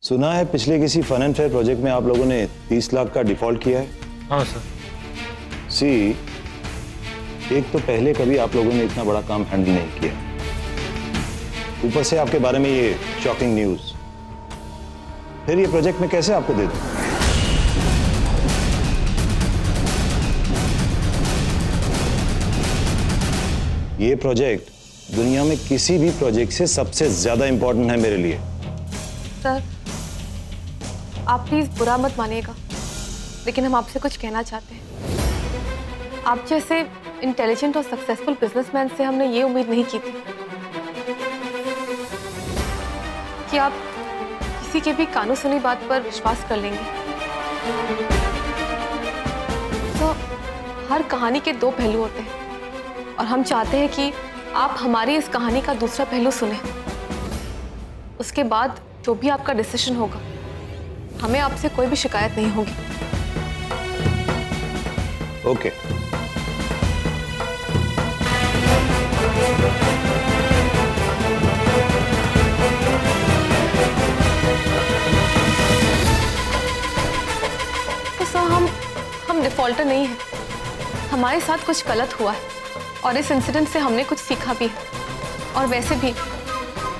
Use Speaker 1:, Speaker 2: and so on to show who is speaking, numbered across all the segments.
Speaker 1: सुना है पिछले किसी फन एंड फेयर प्रोजेक्ट में आप लोगों ने 30 लाख का डिफॉल्ट किया है।
Speaker 2: हाँ सर।
Speaker 1: सी, एक तो पहले कभी आप लोगों ने इतना बड़ा काम हैंडल नहीं किया, ऊपर से आपके बारे में ये शॉकिंग न्यूज, फिर ये प्रोजेक्ट में कैसे आपको दे दूं? ये प्रोजेक्ट दुनिया में किसी भी प्रोजेक्ट से सबसे ज्यादा इंपॉर्टेंट है मेरे लिए।
Speaker 3: सर, आप प्लीज बुरा मत मानिएगा, लेकिन हम आपसे कुछ कहना चाहते हैं। आप जैसे इंटेलिजेंट और सक्सेसफुल बिजनेसमैन से हमने ये उम्मीद नहीं की थी कि आप किसी के भी कानों सुनी बात पर विश्वास कर लेंगे। तो हर कहानी के दो पहलू होते हैं और हम चाहते हैं कि आप हमारी इस कहानी का दूसरा पहलू सुने। उसके बाद जो भी आपका डिसीजन होगा, हमें आपसे कोई भी शिकायत नहीं होगी।
Speaker 1: ओके।
Speaker 3: तो सर, हम डिफॉल्टर नहीं हैं। हमारे साथ कुछ गलत हुआ है और इस इंसिडेंट से हमने कुछ सीखा भी है। और वैसे भी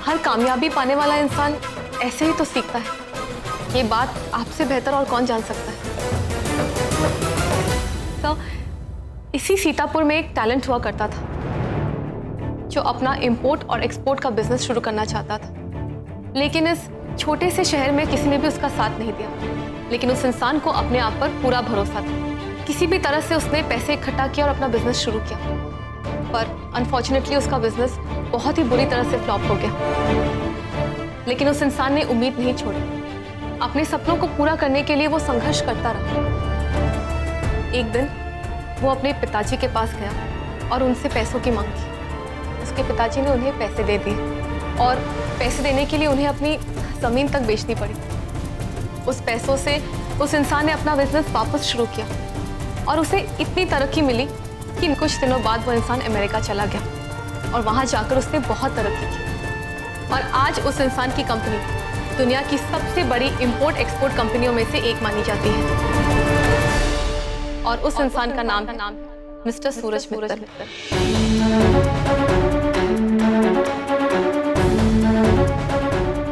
Speaker 3: हर कामयाबी पाने वाला इंसान ऐसे ही तो सीखता है। ये बात आपसे बेहतर और कौन जान सकता है। तो इसी सीतापुर में एक टैलेंट हुआ करता था जो अपना इंपोर्ट और एक्सपोर्ट का बिजनेस शुरू करना चाहता था, लेकिन इस छोटे से शहर में किसी ने भी उसका साथ नहीं दिया। लेकिन उस इंसान को अपने आप पर पूरा भरोसा था। किसी भी तरह से उसने पैसे इकट्ठा किया और अपना बिजनेस शुरू किया, पर अनफॉर्चुनेटली उसका बिजनेस बहुत ही बुरी तरह से फ्लॉप हो गया। लेकिन उस इंसान ने उम्मीद नहीं छोड़ी। अपने सपनों को पूरा करने के लिए वो संघर्ष करता रहा। एक दिन वो अपने पिताजी के पास गया और उनसे पैसों की मांग की। उसके पिताजी ने उन्हें पैसे दे दिए और पैसे देने के लिए उन्हें अपनी जमीन तक बेचनी पड़ी। उस पैसों से उस इंसान ने अपना बिजनेस वापस शुरू किया और उसे इतनी तरक्की मिली कि कुछ दिनों बाद वो इंसान अमेरिका चला गया और वहां जाकर उसने बहुत तरक्की की। और आज उस इंसान की कंपनी दुनिया की सबसे बड़ी इंपोर्ट एक्सपोर्ट कंपनियों में से एक मानी जाती है। और उस इंसान का नाम है मिस्टर सूरज मित्तल।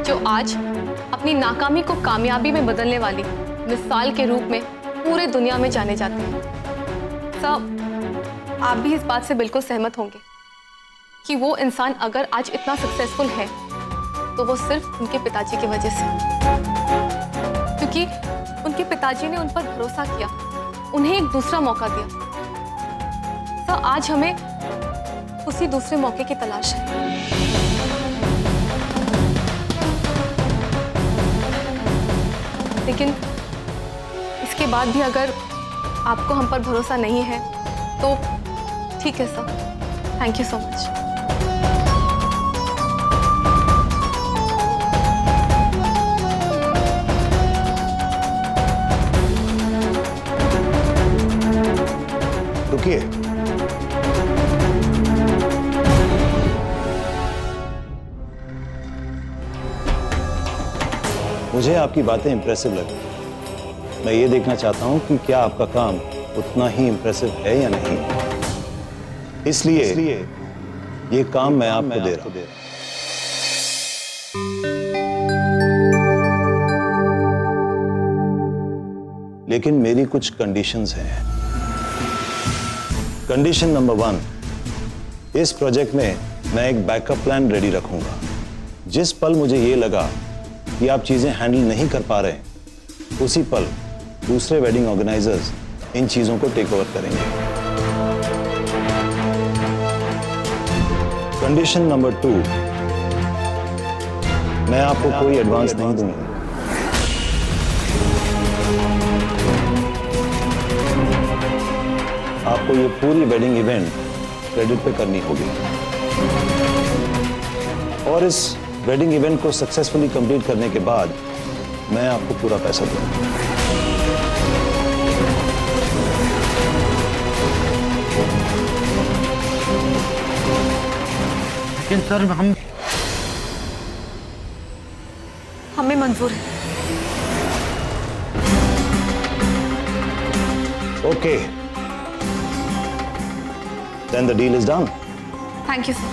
Speaker 3: जो आज अपनी नाकामी को कामयाबी में बदलने वाली मिसाल के रूप में पूरे दुनिया में जाने जाते हैं। सब आप भी इस बात से बिल्कुल सहमत होंगे कि वो इंसान अगर आज इतना सक्सेसफुल है तो वो सिर्फ उनके पिताजी की वजह से, क्योंकि उनके पिताजी ने उन पर भरोसा किया, उन्हें एक दूसरा मौका दिया। तो आज हमें उसी दूसरे मौके की तलाश है। लेकिन इसके बाद भी अगर आपको हम पर भरोसा नहीं है तो ठीक है sir, thank you so much.
Speaker 1: रुकिए, मुझे आपकी बातें इंप्रेसिव लगी। मैं ये देखना चाहता हूं कि क्या आपका काम उतना ही इंप्रेसिव है या नहीं। इसलिए ये काम मैं आपको दे रहा हूं। लेकिन मेरी कुछ कंडीशंस हैं। कंडीशन नंबर 1, इस प्रोजेक्ट में मैं एक बैकअप प्लान रेडी रखूंगा। जिस पल मुझे ये लगा कि आप चीजें हैंडल नहीं कर पा रहे, उसी पल दूसरे वेडिंग ऑर्गेनाइजर्स इन चीजों को टेक ओवर करेंगे। कंडीशन नंबर 2, मैं आपको कोई एडवांस नहीं दूंगा। आपको ये पूरी वेडिंग इवेंट क्रेडिट पे करनी होगी और इस वेडिंग इवेंट को सक्सेसफुली कंप्लीट करने के बाद मैं आपको पूरा पैसा दूंगा।
Speaker 2: लेकिन सर,
Speaker 3: हमें मंजूर है।
Speaker 1: Okay. Then the deal is done.
Speaker 3: Thank you sir.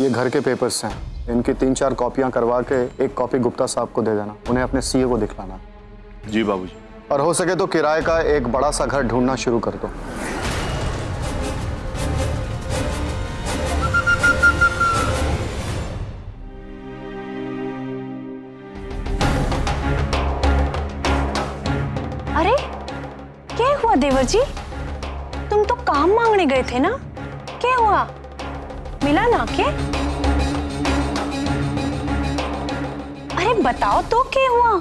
Speaker 2: ये घर के पेपर्स हैं, इनकी 3-4 कॉपियां करवा के एक कॉपी गुप्ता साहब को दे देना, उन्हें अपने सीए को दिखलाना।
Speaker 4: जी बाबूजी।
Speaker 2: और हो सके तो किराए का एक बड़ा सा घर ढूंढना शुरू कर दो।
Speaker 5: अरे क्या हुआ देवर जी, तुम तो काम मांगने गए थे ना, क्या हुआ, मिला ना क्या? अरे बताओ तो क्या हुआ?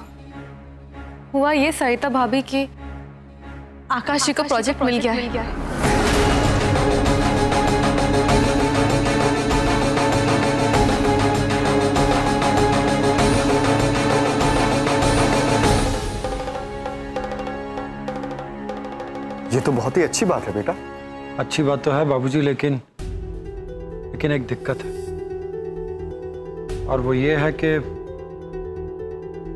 Speaker 3: हुआ ये सरिता भाभी की आकाश जी को प्रोजेक्ट मिल गया है।
Speaker 2: ये तो बहुत ही अच्छी बात है बेटा।
Speaker 6: अच्छी बात तो है बाबूजी, लेकिन एक दिक्कत है, और वो ये है कि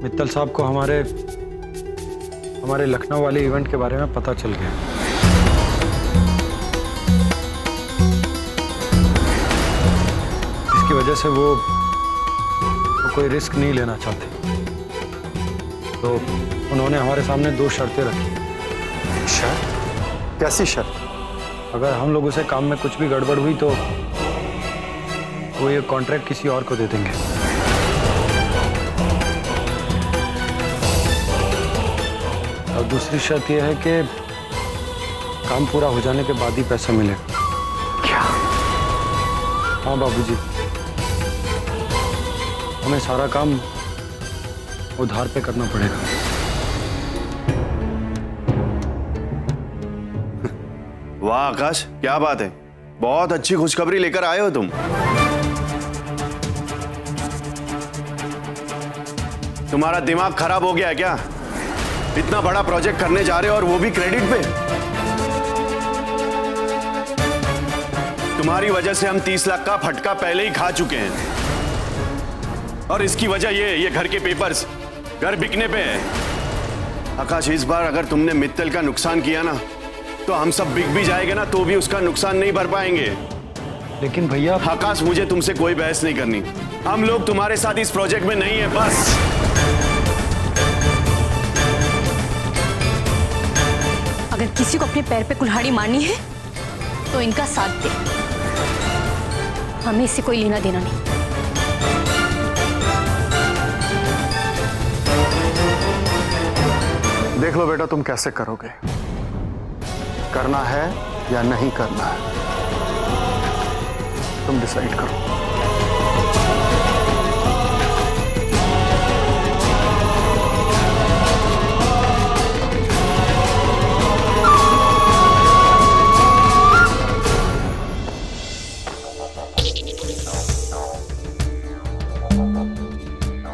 Speaker 6: मित्तल साहब को हमारे लखनऊ वाले इवेंट के बारे में पता चल गया। इसकी वजह से वो कोई रिस्क नहीं लेना चाहते, तो उन्होंने हमारे सामने 2 शर्तें रखी।
Speaker 2: शर्त? कैसी शर्त?
Speaker 6: अगर हम लोगों से काम में कुछ भी गड़बड़ हुई तो वो ये कॉन्ट्रैक्ट किसी और को दे देंगे। और दूसरी शर्त यह है कि काम पूरा हो जाने के बाद ही पैसा मिलेगा।
Speaker 2: क्या?
Speaker 6: हाँ बाबूजी, हमें सारा काम उधार पे करना पड़ेगा।
Speaker 4: वाह आकाश, क्या बात है, बहुत अच्छी खुशखबरी लेकर आए हो तुम। तुम्हारा दिमाग खराब हो गया है क्या? इतना बड़ा प्रोजेक्ट करने जा रहे हो और वो भी क्रेडिट पे। तुम्हारी वजह से हम 30 लाख का फटका पहले ही खा चुके हैं, और इसकी वजह ये घर के पेपर्स घर बिकने पे है। आकाश, इस बार अगर तुमने मित्तल का नुकसान किया ना, तो हम सब बिक भी जाएंगे ना, तो भी उसका नुकसान नहीं भर पाएंगे।
Speaker 6: लेकिन भैया।
Speaker 4: आकाश, मुझे तुमसे कोई बहस नहीं करनी, हम लोग तुम्हारे साथ इस प्रोजेक्ट में नहीं है, बस।
Speaker 5: अगर किसी को अपने पैर पे कुल्हाड़ी मारनी है तो इनका साथ दे, हमें इससे कोई लेना देना नहीं।
Speaker 2: देख लो बेटा, तुम कैसे करोगे, करना है या नहीं करना है, तुम डिसाइड करो।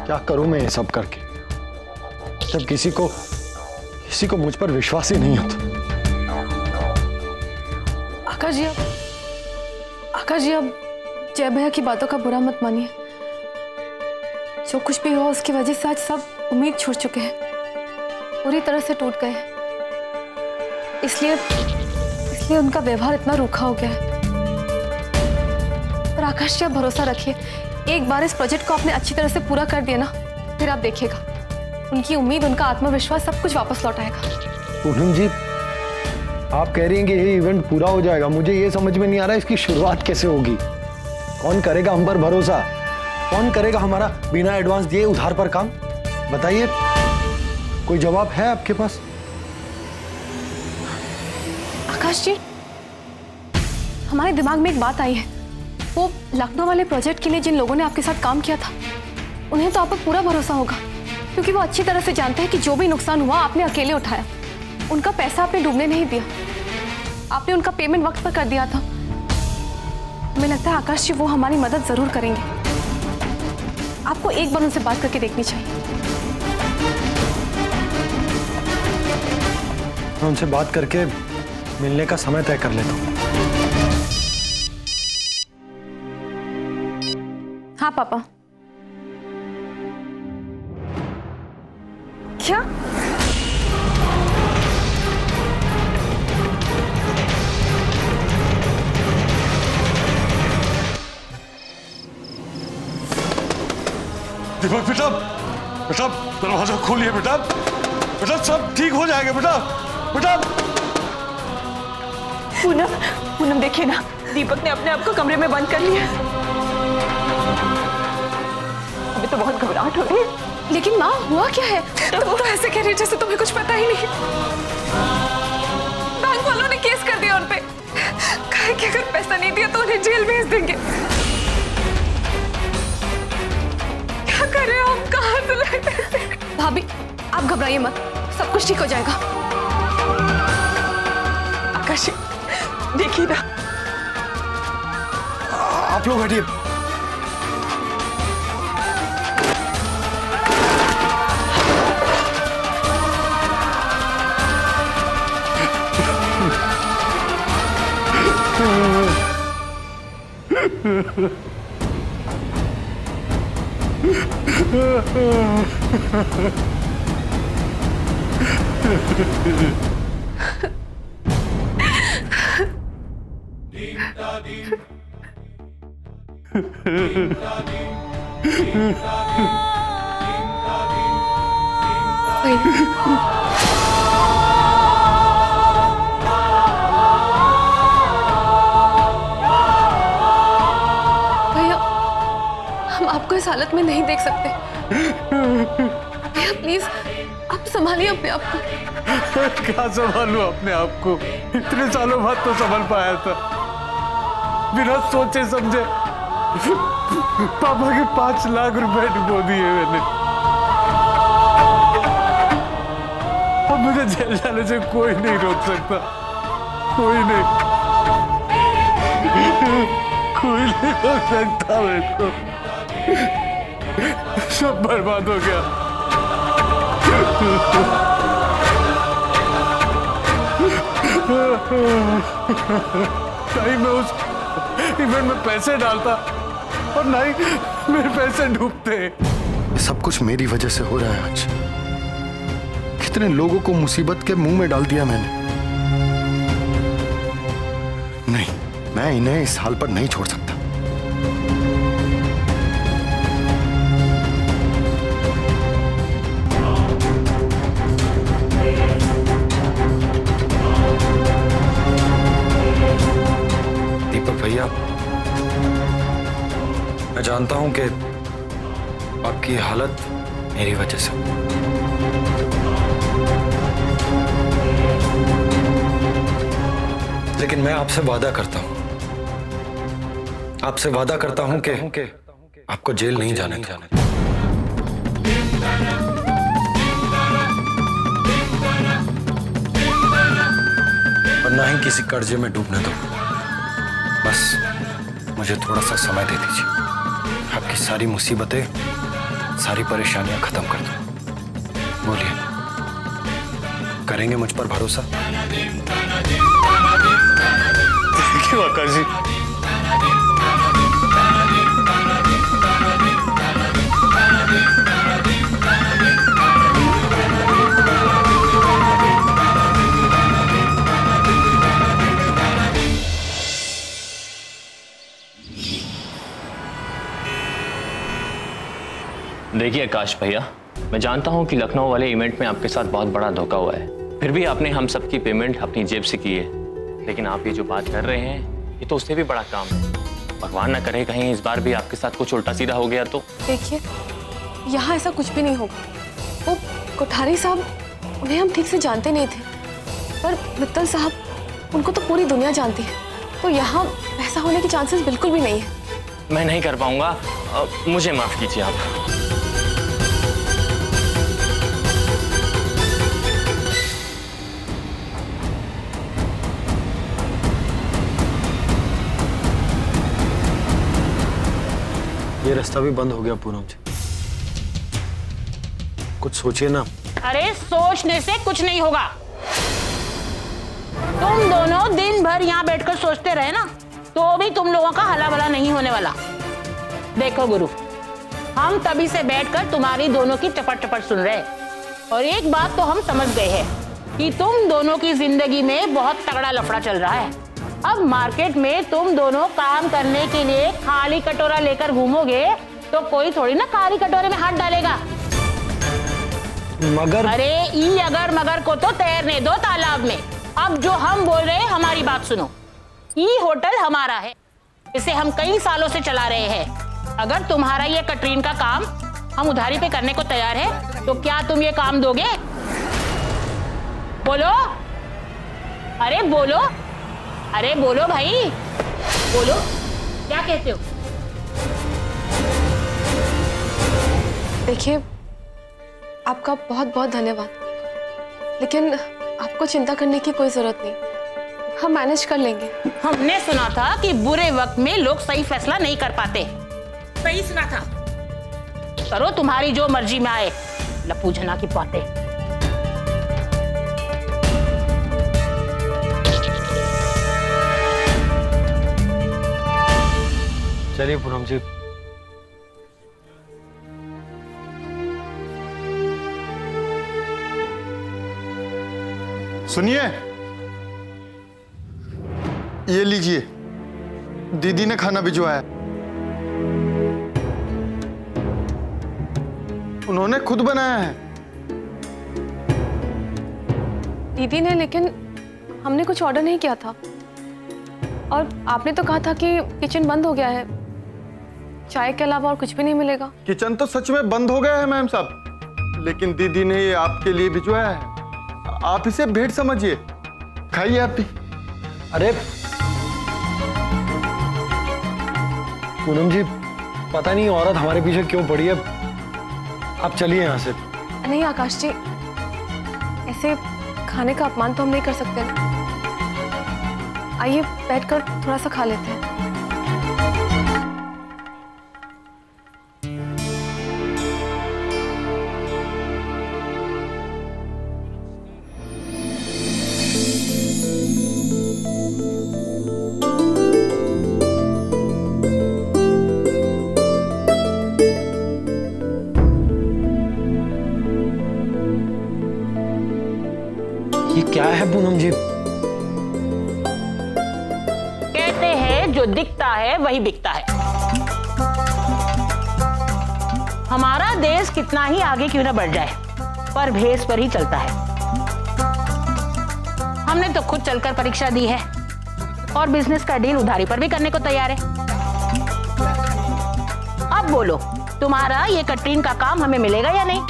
Speaker 6: क्या करूं मैं ये सब करके, जब किसी को मुझ पर विश्वास ही नहीं होता।
Speaker 3: आकाश जी, अब जय भैया की बातों का बुरा मत मानिए। जो कुछ भी हुआ उसकी वजह से आज सब उम्मीद छूट चुके हैं, पूरी तरह से टूट गए हैं। इसलिए उनका व्यवहार इतना रूखा हो गया है। पर आकाश जी, आप भरोसा रखिए, एक बार इस प्रोजेक्ट को आपने अच्छी तरह से पूरा कर दिया ना, फिर आप देखिएगा, उनकी उम्मीद, उनका आत्मविश्वास सब कुछ वापस लौट आएगा।
Speaker 6: पूनम जी, आप कह रही हैं कि ये इवेंट पूरा हो जाएगा, मुझे ये समझ में नहीं आ रहा इसकी शुरुआत कैसे होगी। कौन करेगा हम पर भरोसा, कौन करेगा हमारा बिना एडवांस दिए उधार पर काम, बताइए, कोई जवाब है आपके पास?
Speaker 3: आकाश जी, हमारे दिमाग में एक बात आई है, वो लखनऊ वाले प्रोजेक्ट के लिए जिन लोगों ने आपके साथ काम किया था, उन्हें तो आप पर पूरा भरोसा होगा, क्योंकि वो अच्छी तरह से जानते हैं कि जो भी नुकसान हुआ आपने अकेले उठाया। उनका पैसा आपने डूबने नहीं दिया, आपने उनका पेमेंट वक्त पर कर दिया था। हमें लगता है आकाश जी वो हमारी मदद जरूर करेंगे। आपको एक बार उनसे बात करके देखनी चाहिए।
Speaker 6: मैं उनसे बात करके मिलने का समय तय कर लेता हूँ।
Speaker 3: हाँ पापा,
Speaker 5: क्या?
Speaker 7: दीपक बेटा, बेटा दरवाजा खोलिए बेटा, बेटा सब ठीक हो जाएगा बेटा, बेटा।
Speaker 8: पूनम, पूनम देखिए ना, दीपक ने अपने आप को कमरे में बंद कर लिया। अभी तो बहुत घबराहट हो रही है।
Speaker 3: लेकिन माँ हुआ क्या है? तुम तो ऐसे कह रही हो जैसे तुम्हें कुछ पता ही नहीं। बैंक वालों ने केस कर दिया उन पे, कहा कि अगर पैसा नहीं दिया तो उन्हें जेल भेज देंगे। क्या करें हम, कहाँ से लाए पैसे? भाभी आप घबराइए मत, सब कुछ ठीक हो जाएगा।
Speaker 8: आकाशी देखिए ना,
Speaker 6: आप लोग हटिए।
Speaker 3: भैया हम आपको इस हालत में नहीं देख सकते। भैया प्लीज आप संभालिए अपने आप को।
Speaker 7: क्या संभालूं अपने आप को? इतने सालों बाद तो संभल पाया था, बिना सोचे समझे पापा के 5 लाख रुपए डुबो दिए मैंने। अब मुझे जेल जाने से कोई नहीं रोक सकता, कोई नहीं, कोई नहीं रोक सकता मेरे को। सब बर्बाद हो गया। नहीं मैं उस इवेंट में पैसे डालता और नहीं मेरे पैसे डूबते।
Speaker 6: ये सब कुछ मेरी वजह से हो रहा है। आज कितने लोगों को मुसीबत के मुंह में डाल दिया मैंने। नहीं, मैं इन्हें इस हाल पर नहीं छोड़ सकता। दीपक भैया, मैं जानता हूं कि आपकी हालत मेरी वजह से, लेकिन मैं आपसे वादा करता हूं, आपसे वादा करता हूं कि आपको जेल नहीं जाने दूंगा। और ना ही किसी कर्जे में डूबने दो। बस मुझे थोड़ा सा समय दे दीजिए, आपकी सारी मुसीबतें, सारी परेशानियां खत्म कर दूं। बोलिए, करेंगे मुझ पर भरोसा?
Speaker 7: क्यों आकाश जी?
Speaker 9: देखिए आकाश भैया, मैं जानता हूं कि लखनऊ वाले इवेंट में आपके साथ बहुत बड़ा धोखा हुआ है, फिर भी आपने हम सबकी पेमेंट अपनी जेब से की है। लेकिन आप ये जो बात कर रहे हैं, ये तो उससे भी बड़ा काम है। भगवान ना करे कहीं इस बार भी आपके साथ कुछ उल्टा सीधा हो गया तो।
Speaker 3: देखिए यहाँ ऐसा कुछ भी नहीं होगा। वो कोठारी साहब, उन्हें हम ठीक से जानते नहीं थे, पर मित्तल साहब उनको तो पूरी दुनिया जानती है, तो यहाँ ऐसा होने के चांसेस बिल्कुल भी नहीं है।
Speaker 9: मैं नहीं कर पाऊंगा, मुझे माफ कीजिए आप।
Speaker 6: ये रास्ता भी बंद हो गया पूनम जी, कुछ सोचिए ना।
Speaker 10: अरे सोचने से कुछ नहीं होगा। तुम दोनों दिन भर यहाँ बैठकर सोचते रहे ना, तो भी तुम लोगों का हला भला नहीं होने वाला। देखो गुरु, हम तभी से बैठकर तुम्हारी दोनों की टपट टपट सुन रहे, और एक बात तो हम समझ गए हैं कि तुम दोनों की जिंदगी में बहुत तगड़ा लफड़ा चल रहा है। अब मार्केट में तुम दोनों काम करने के लिए खाली कटोरा लेकर घूमोगे तो कोई थोड़ी ना खाली कटोरे में हाथ डालेगा।
Speaker 6: मगर
Speaker 10: अरे ई अगर मगर को तो तैरने दो तालाब में। अब जो हम बोल रहे हैं हमारी बात सुनो। ई होटल हमारा है, इसे हम कई सालों से चला रहे हैं। अगर तुम्हारा ये कैटरिंग का काम हम उधारी पे करने को तैयार है तो क्या तुम ये काम दोगे? बोलो, अरे बोलो, अरे बोलो भाई, बोलो, क्या कहते हो?
Speaker 3: देखिए, आपका बहुत बहुत धन्यवाद, लेकिन आपको चिंता करने की कोई जरूरत नहीं, हम मैनेज कर लेंगे।
Speaker 10: हमने सुना था कि बुरे वक्त में लोग सही फैसला नहीं कर पाते। सही सुना था। करो तुम्हारी जो मर्जी में आए लप्पू झना की बातें।
Speaker 6: चलिए पूनम जी।
Speaker 2: सुनिए, ये लीजिए, दीदी ने खाना भिजवाया। उन्होंने खुद बनाया है।
Speaker 3: दीदी ने, लेकिन हमने कुछ ऑर्डर नहीं किया था और आपने तो कहा था कि किचन बंद हो गया है, चाय के अलावा और कुछ भी नहीं मिलेगा।
Speaker 2: किचन तो सच में बंद हो गया है मैम साहब, लेकिन दीदी ने ये आपके लिए भिजवाया है। आप इसे भेंट समझिए, खाइए आप भी।
Speaker 6: अरे पूनम जी, पता नहीं औरत हमारे पीछे क्यों पड़ी है। आप चलिए यहाँ से।
Speaker 3: नहीं आकाश जी, ऐसे खाने का अपमान तो हम नहीं कर सकते ना। आइए बैठकर थोड़ा सा खा लेते हैं।
Speaker 6: ये क्या है पूनम जी?
Speaker 10: कहते हैं जो दिखता है वही बिकता है। हमारा देश कितना ही आगे क्यों ना बढ़ जाए, पर भेस पर ही चलता है। हमने तो खुद चलकर परीक्षा दी है और बिजनेस का डील उधारी पर भी करने को तैयार है। अब बोलो, तुम्हारा ये कैटरिंग का काम हमें मिलेगा या नहीं?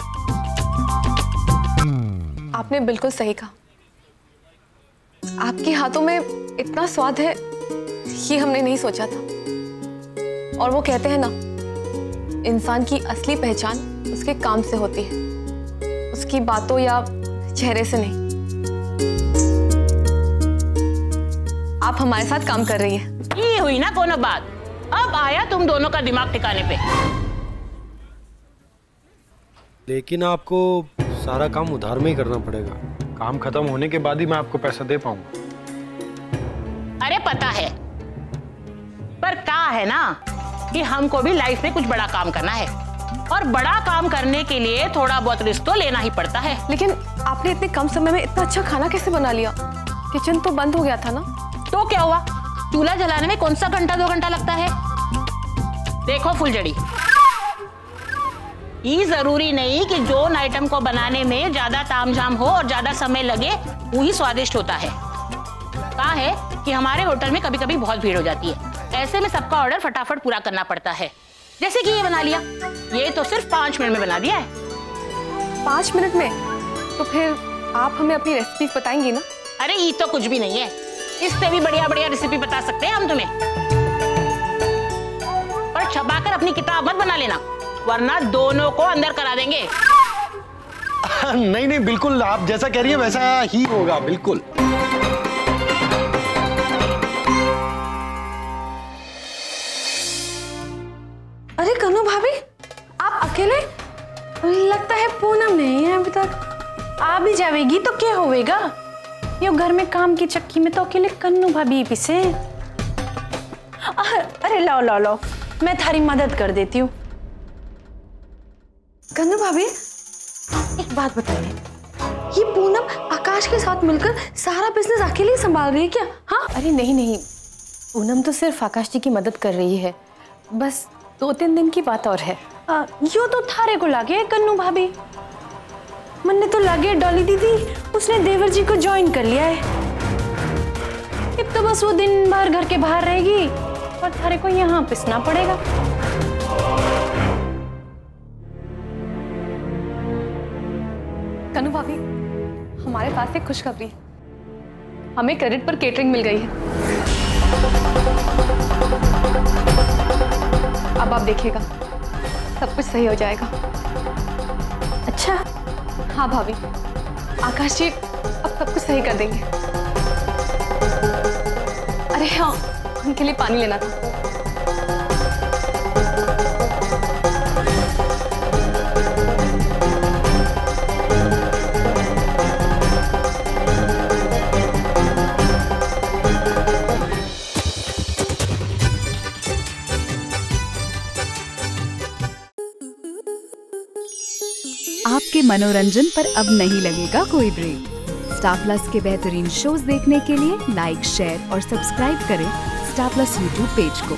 Speaker 3: आपने बिल्कुल सही कहा, आपके हाथों में इतना स्वाद है ये हमने नहीं सोचा था। और वो कहते हैं ना, इंसान की असली पहचान उसके काम से होती है, उसकी बातों या चेहरे से नहीं। आप हमारे साथ काम कर रही हैं।
Speaker 10: ये हुई ना कोनो बात। अब आया तुम दोनों का दिमाग ठिकाने पे।
Speaker 6: लेकिन आपको सारा काम उधार में ही करना पड़ेगा। काम खत्म होने के बाद ही मैं आपको पैसा दे पाऊंगा।
Speaker 10: अरे पता है, पर क्या है ना कि हमको भी लाइफ में कुछ बड़ा काम करना है, और बड़ा काम करने के लिए थोड़ा बहुत रिस्क तो लेना ही पड़ता है।
Speaker 3: लेकिन आपने इतने कम समय में इतना अच्छा खाना कैसे बना लिया? किचन तो बंद हो गया था ना।
Speaker 10: तो क्या हुआ, चूल्हा जलाने में कौन सा घंटा 2 घंटा लगता है? देखो फुलझड़ी, ये जरूरी नहीं कि जो आइटम को बनाने में ज्यादा तामझाम हो और ज्यादा समय लगे वो ही स्वादिष्ट होता है। कहा है कि हमारे होटल में कभी कभी बहुत भीड़ हो जाती है, ऐसे में सबका ऑर्डर फटाफट पूरा करना पड़ता है। जैसे कि ये बना लिया, ये तो सिर्फ 5 मिनट में बना दिया है।
Speaker 3: 5 मिनट में? तो फिर आप हमें अपनी रेसिपी बताएंगी ना?
Speaker 10: अरे ये तो कुछ भी नहीं है, इससे भी बढ़िया बढ़िया रेसिपी बता सकते हैं हम तुम्हें। पर छपाकर अपनी किताब मत बना लेना, वरना दोनों को अंदर करा देंगे।
Speaker 6: नहीं नहीं, बिल्कुल आप जैसा कह रही है वैसा ही होगा, बिल्कुल।
Speaker 11: अरे कन्नू भाभी, आप अकेले? लगता है पूनम नहीं है अभी तक। आ भी जाएगी तो क्या होएगा? यो घर में काम की चक्की में तो अकेले कन्नू भाभी पीछे। अरे लाओ लाओ लाओ, मैं थारी मदद कर देती हूँ। कन्नू भाभी, एक बात बताइए, ये पूनम आकाश के साथ मिलकर सारा बिजनेस अकेले ही संभाल रही है क्या? हाँ?
Speaker 3: अरे नहीं नहीं, पूनम तो सिर्फ आकाश जी की मदद कर रही है, बस 2-3 दिन की बात और है।
Speaker 11: यो तो थारे को लागे कन्नू भाभी, मन्ने तो लागे डॉली दीदी उसने देवर जी को ज्वाइन कर लिया है। अब तो बस वो दिन भर घर के बाहर रहेगी और थारे को यहाँ पिसना पड़ेगा।
Speaker 3: कन्नू भाभी, हमारे पास एक खुशखबरी है, हमें क्रेडिट पर केटरिंग मिल गई है। अब आप देखिएगा सब कुछ सही हो जाएगा।
Speaker 11: अच्छा?
Speaker 3: हाँ भाभी, आकाश जी अब सब कुछ सही कर देंगे। अरे हाँ, उनके लिए पानी लेना था।
Speaker 12: आपके मनोरंजन पर अब नहीं लगेगा कोई ब्रेक। स्टार प्लस के बेहतरीन शोज देखने के लिए लाइक, शेयर और सब्सक्राइब करें स्टार प्लस यूट्यूब पेज को।